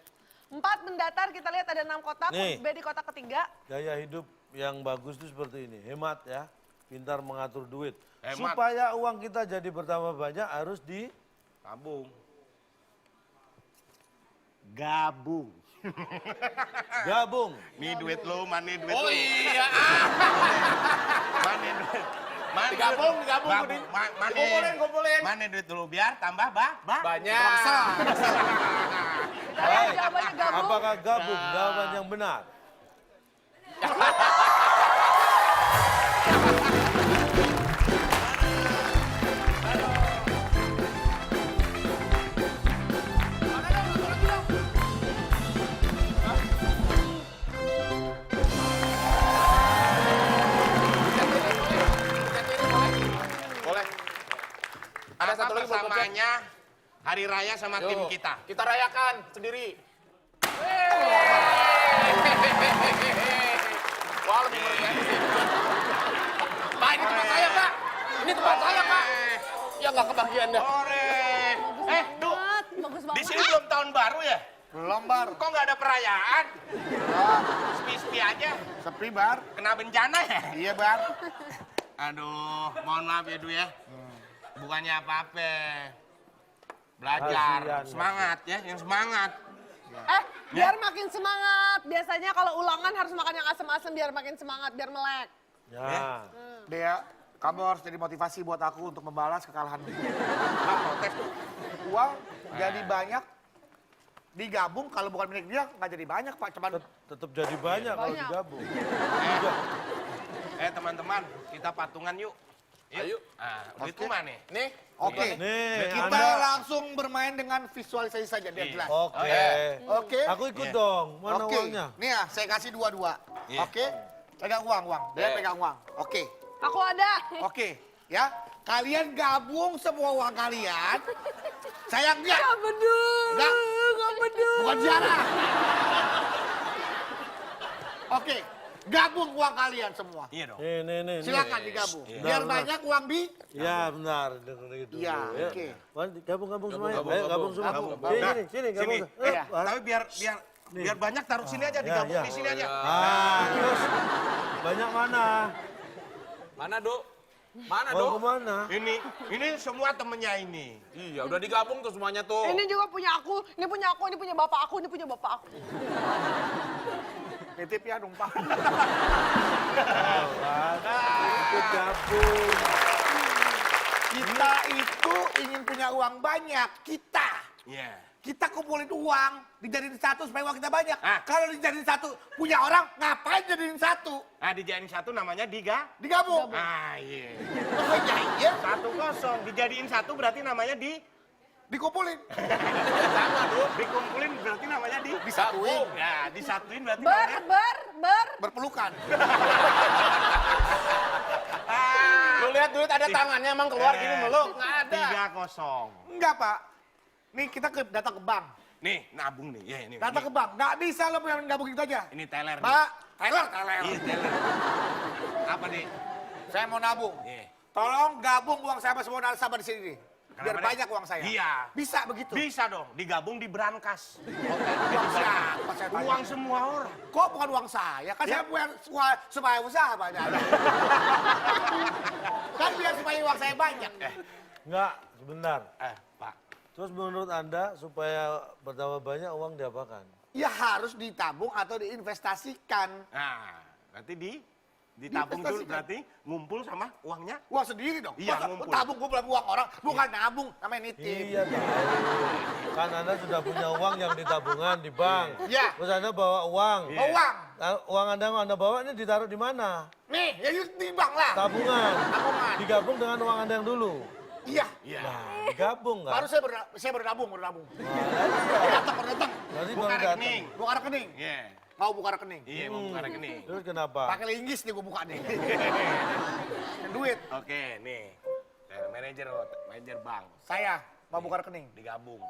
4 mendatar, kita lihat ada 6 kotak. Nih. B di kotak ketiga. Gaya hidup yang bagus itu seperti ini. Hemat ya. Pintar mengatur duit. Hemat. Supaya uang kita jadi bertambah banyak harus Tabung. Gabung. digabung. Nih duit lu, mana duit lu? Oh iya. Mana duit? Mana Digabung, duit? digabung. Gabung. Mana? Kumpulin. Mana duit dulu biar tambah Banyak. Kalian jawabannya gabung. Apakah gabung? Jawaban yang benar. bersamanya hari raya sama tim Yuk, kita. Kita rayakan sendiri. Wah, lebih meriah sih. Pak, ini tempat saya, Pak. Ini tempat saya, Pak. Ya nggak kebagian dah. Ore. Du, Bagus di banget. sini belum tahun baru ya? Belum, Bar. Kok nggak ada perayaan? Sepi-sepi aja. Sepi, Bar. Kena bencana ya? Iya, Bar. Aduh, mohon maaf ya, Du ya. Bukannya apa-apa. Belajar, Kasihan, semangat ya, yang semangat. Biar makin semangat. Biasanya kalau ulangan harus makan yang asem-asem biar makin semangat, biar melek. Ya. Dea, kamu harus jadi motivasi buat aku untuk membalas kekalahan. Nggak protes tuh. Uang jadi banyak, digabung kalau bukan milik dia nggak jadi banyak, Pak. Cuman Tetap jadi banyak kalau Banyak. digabung. Teman-teman, kita patungan yuk. Ayo. Ah, duit rumah nih. Nih. oke. Nih, Kita Anda- langsung bermain dengan visualisasi saja biar Iya. jelas. Oke. Oke. Aku ikut dong. Mana Oke. uangnya? Nih ya, saya kasih dua-dua. Iya. Oke. Pegang uang. Dia pegang uang. Oke. Aku ada. Oke. Ya. Kalian gabung semua uang kalian. Saya enggak. Gak bedul. Enggak. Gak bedul. Bukan ziarah. Oke. Gabung uang kalian semua. Iya dong. Nih. Silakan digabung. Iya. Biar Benar. banyak uang di. Ya benar, dengar gitu. Iya, Ya. oke. Wan, gabung semuanya. Gabung, Ayo gabung. gabung semua. Gabung. Sini, gabung. Sini. Iya. Tapi biar banyak taruh sini aja, digabung ya. di sini aja. Terus banyak mana? Mana, Do? Mana, Mau Do? kemana? Ini semua temennya ini. Iya, udah digabung tuh semuanya tuh. Ini juga punya aku, ini punya aku, ini punya bapak aku, ini punya bapak aku. Nitip ya numpang. Ikut gabung. Kita itu ingin punya uang banyak. Iya. Kita kumpulin uang, dijadiin satu supaya uang kita banyak. Ah. Kalau dijadiin satu, punya orang, ngapain jadiin satu? Nah, dijadiin satu namanya Digabung. Ah, iya. Oh iya, 1-0. Dijadiin satu berarti namanya dikumpulin. sama tuh. Dikumpulin berarti namanya Disatuin. Ya, disatuin berarti Ber, namanya Berpelukan. Lu lihat duit ada tangannya emang keluar gini meluk. Nggak ada. 3-0. Enggak, Pak. Nih kita datang ke bank. Nih, nabung nih. Ya, ini. Datang ke bank. Nggak bisa lo punya gabung gitu aja. Ini teller nih. Pak, teller. Iya, teller. Apa nih? Saya mau nabung. Iya. Tolong gabung uang saya sama semua nasabah di sini nih. Biar Kenapa, Dek? banyak uang saya. Iya. Bisa begitu. Bisa dong, digabung di brankas. Uang siapa saya tanya? Uang semua orang. Kok bukan uang saya? Kan saya punya supaya usaha banyak. Kan biar supaya uang saya banyak. Enggak, sebentar. Pak. Terus menurut Anda supaya bertambah banyak uang diapakan? Ya harus ditabung atau diinvestasikan. Nah, berarti ditabung dulu Diinvestasikan. berarti ngumpul sama uangnya. Uang sendiri dong. Iya, Masa ngumpul. tabung kumpul uang orang, bukan nabung, namanya nitip. Iya tahu. Kan Anda sudah punya uang yang di tabungan di bank. Iya. Terus Anda bawa uang. Iya. Oh, uang. Nah, uang Anda yang Anda bawa ini ditaruh di mana? Nih, ya di bank lah. Tabungan. Tabungan. Digabung dengan uang Anda yang dulu. Iya. Iya. Nah, digabung Baru kan? saya bernabung. Nah, Datang. Berarti Buka baru datang. rekening. Buka rekening. Iya. Mau buka rekening. Iya, mau buka rekening. Terus kenapa? Pakai linggis nih gue buka nih. Dan duit. Oke, nih. Manajer bank Saya mau buka rekening. digabung.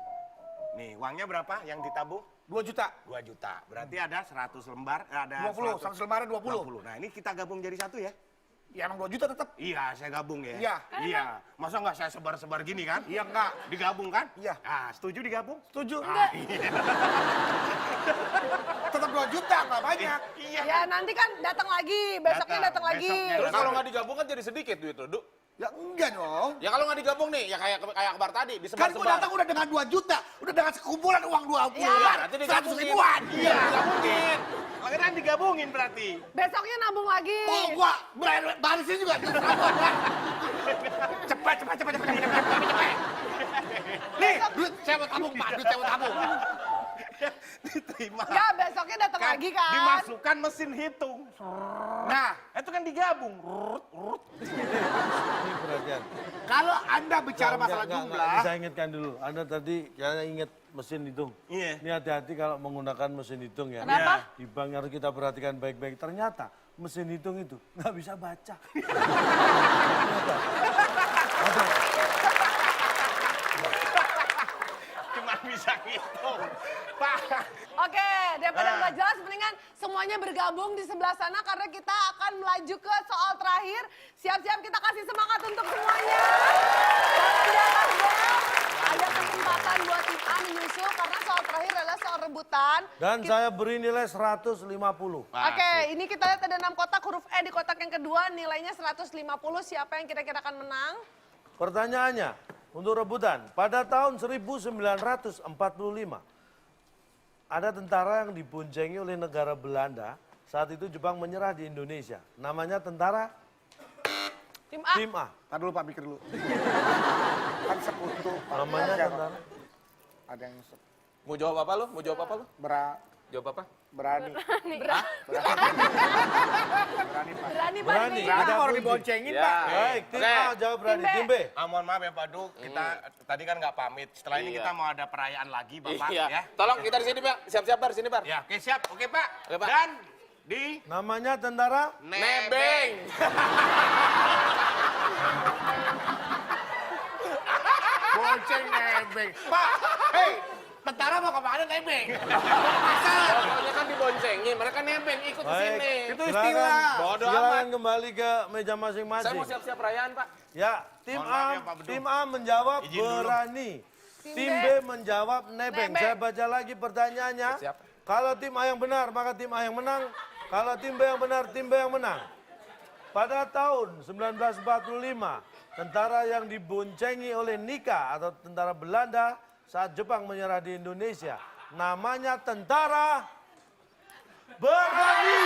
Nih, uangnya berapa yang ditabung? 2 juta. 2 juta. Berarti ada 100 lembar, ada 20, 100 lembaran 20. 20. Nah, ini kita gabung jadi satu ya? Ya emang 2 juta tetap. Iya, saya gabung ya. Iya. Iya. Masa nggak saya sebar-sebar gini kan? Iya enggak. Digabung kan? Iya. Ah, setuju digabung? Setuju. Ah, iya. Tetap 2 juta, nggak banyak. Iya. Ya nanti kan datang lagi, besoknya datang lagi. Besoknya. Terus kalau nggak digabung kan jadi sedikit duit lo, Du. Ya enggak dong. Ya kalau nggak digabung nih, ya kayak kabar tadi, Kan gue disebar-sebar. datang udah dengan 2 juta. Udah dengan sekumpulan uang 20 Ya, lembar. berarti 100 digabungin. ribuan. Iya, digabungin. Makanya digabungin berarti. Besoknya nabung lagi. Oh, gua barisin juga. Cepat. Nih, duit saya mau tabung, Pak. Duit saya mau tabung. Diterima. Ya besoknya datang lagi kan. Dimasukkan mesin hitung. Nah, Itu kan digabung. Rut, rut. Ini perhatian. kalau Anda bicara masalah Enggak, jumlah, Saya ingatkan dulu. Anda tadi saya ingat mesin hitung. Iya. Ini hati-hati kalau menggunakan mesin hitung ya. Kenapa? Di bank harus kita perhatikan baik-baik. Ternyata mesin hitung itu nggak bisa baca. bisa ngitung. Pak. Oke, daripada nggak jelas, mendingan semuanya bergabung di sebelah sana karena kita akan melaju ke soal terakhir. Siap-siap, kita kasih semangat untuk semuanya. Ada kesempatan buat tim A menyusul karena soal terakhir adalah soal rebutan. Dan saya beri nilai 150. Oke, ini kita lihat ada 6 kotak, huruf E di kotak yang kedua, nilainya 150. Siapa yang kira-kira akan menang? Pertanyaannya, untuk rebutan, pada tahun 1945, ada tentara yang diboncengi oleh negara Belanda. Saat itu Jepang menyerah di Indonesia. Namanya tentara Tim A. Tim A. Tadi dulu Pak, pikir dulu. Kan sekutu. Pak. Namanya Siapa? tentara. Ada yang Mau jawab apa lu? Mau jawab apa lu? Jawab apa? berani. Berani, Berani. Berani. Berani Ada baru kunci. diboncengin, Ya. Pak. Baik, Tim Oke. A jawab berani. Tim B. Tim B. Mohon maaf ya Pak Duk, kita tadi kan nggak pamit. Setelah ini Iya. kita mau ada perayaan lagi Bapak Iya. ya. Tolong kita di sini, Pak. Siap-siap, Bar, sini, Bar. Ya, oke siap. Oke Pak. Oke, Pak. Dan di Namanya tentara Nebeng. Bonceng nebeng. Pak, hei, tentara mau kemana nebeng? Pokoknya kan diboncengin, mereka nebeng ikut ke Baik. sini. Itu Silakan, istilah. Bodoh silakan amat. kembali ke meja Saya masing-masing. mau siap-siap perayaan, Pak. Ya, tim Mohon maaf A, ya, Pak Bedung. tim A menjawab Izin dulu. berani. Tim B menjawab nebeng. Nebeng. Saya baca lagi pertanyaannya. Siap. Kalau tim A yang benar, maka tim A yang menang. Kalau tim B yang benar, tim B yang menang. Pada tahun 1945, tentara yang diboncengi oleh Nika atau tentara Belanda saat Jepang menyerah di Indonesia. Namanya tentara Berani.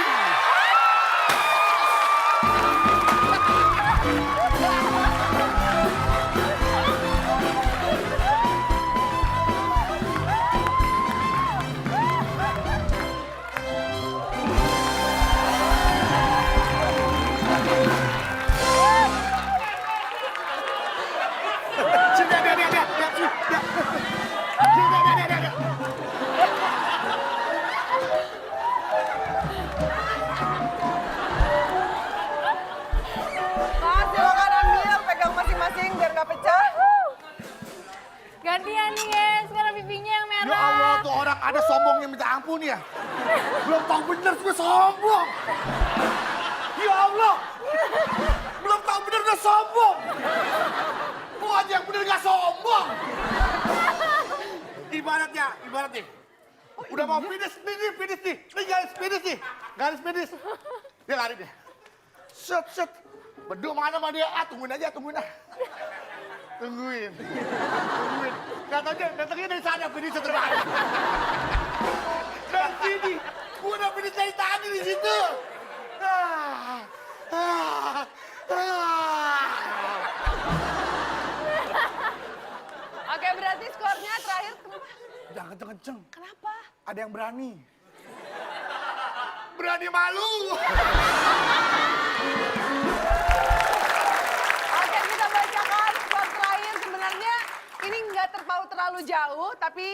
Mas, silakan ambil, pegang masing-masing biar nggak pecah. Gantian nih, guys. Sekarang pipinya yang merah. Ya Allah, tuh orang ada sombongnya minta ampun ya. Belum tahu bener sudah sombong. Ya Allah, belum tahu bener udah sombong. Gua aja yang bener gak sombong. Ibaratnya. Udah mau finish nih. Ini garis finish. Dia lari deh. Set. Beduk mana sama dia? Tungguin aja. Tungguin. Datangnya dari sana, finish terbalik. Dari sini, gua udah finish dari tadi di situ. Oke, berarti skornya terakhir kenapa? Jangan kenceng-kenceng, Kenapa? ada yang berani. Berani malu. Oke, kita bacakan skor terakhir. Sebenarnya ini nggak terpaut terlalu jauh, tapi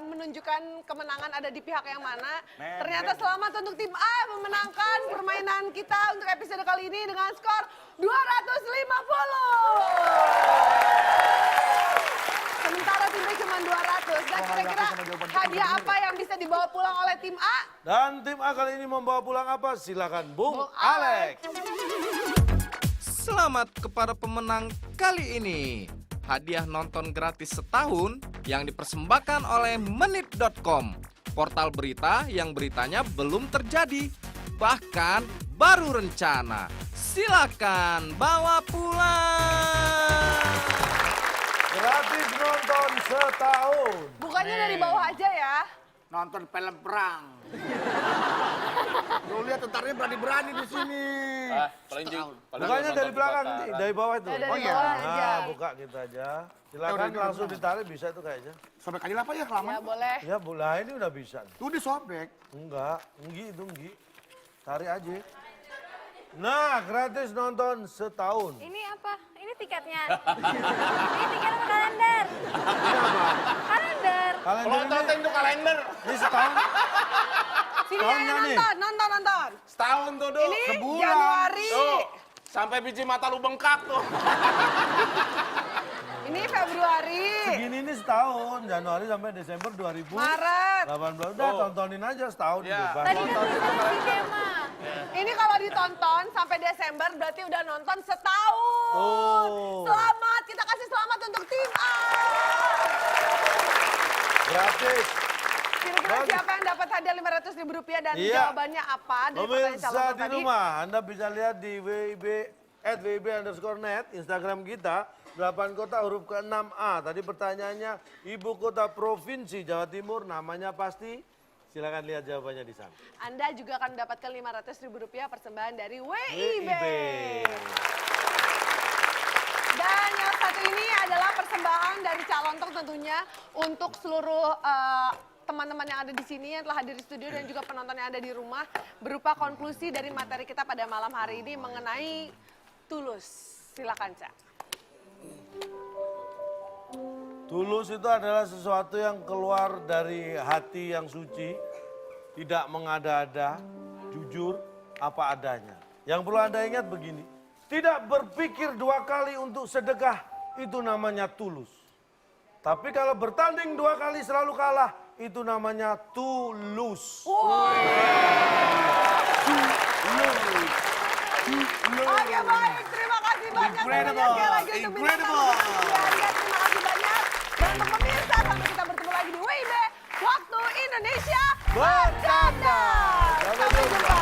menunjukkan kemenangan ada di pihak yang mana. Ternyata selamat untuk tim A memenangkan permainan kita untuk episode kali ini dengan skor 250. Sementara tim B cuma 200. Dan kira-kira hadiah apa yang bisa dibawa pulang oleh tim A? Dan tim A kali ini membawa pulang apa? Silakan Bung Bung Alex. Selamat kepada pemenang kali ini. Hadiah nonton gratis setahun yang dipersembahkan oleh menit.com. Portal berita yang beritanya belum terjadi, bahkan baru rencana. Silakan bawa pulang. Gratis nonton setahun. Bukannya dari bawah aja ya. Nonton film perang. Lu lihat tentaranya berani-berani di sini. Bukannya dari belakang, dari bawah itu. Dari Oh iya. bawah aja. Nah, buka gitu aja. Silakan udah, langsung ditarik, bisa itu kayaknya. Sobek aja lah Pak ya, Ya kelamaan. boleh. Ya, bola ini udah bisa. Tuh disobek. Enggak, enggi. Tarik aja. Nah, gratis nonton setahun. Ini apa? Ini tiketnya. Ini tiket apa kalender? Ini apa? Kalender. Kalender ini, itu kalender. ini setahun. Sini Tahunnya ayo nih. nonton. Setahun tuh, Duk. Ini sebulan. Januari. Tuh, sampai biji mata lu bengkak tuh. Ini Februari. Segini ini setahun, Januari sampai Desember 2018. Maret. Udah tontonin aja setahun bebas. Tadi kan tulisannya di tema. Ini kalau ditonton sampai Desember berarti udah nonton setahun. Oh. Selamat, kita kasih selamat untuk tim A. Gratis. Kira-kira Bagus. siapa yang dapat hadiah Rp500.000 dan Iya. jawabannya apa dari pertanyaan Pemirsa calon di tadi? rumah, Anda bisa lihat di @wib_net, Instagram kita, 8 kota huruf ke-6A. Tadi pertanyaannya, ibu kota provinsi Jawa Timur, namanya pasti? Silakan lihat jawabannya di sana. Anda juga akan mendapatkan Rp500.000 persembahan dari WIB. Dan yang satu ini adalah persembahan dari Cak Lontong tentunya untuk seluruh teman-teman yang ada di sini yang telah hadir di studio dan juga penonton yang ada di rumah berupa konklusi dari materi kita pada malam hari ini mengenai tulus. Silakan, Cak. Tulus itu adalah sesuatu yang keluar dari hati yang suci, tidak mengada-ada, jujur, apa adanya. Yang perlu Anda ingat begini, tidak berpikir 2 kali untuk sedekah, itu namanya tulus. Tapi kalau bertanding 2 kali selalu kalah, itu namanya tulus. Oke, baik. Terima kasih banyak. Incredible, Sekali lagi untuk bintang incredible. tamu Anda. Terima kasih banyak. Dan untuk pemirsa, sampai kita bertemu lagi di WIB. Waktu Indonesia bercanda. Sampai jumpa.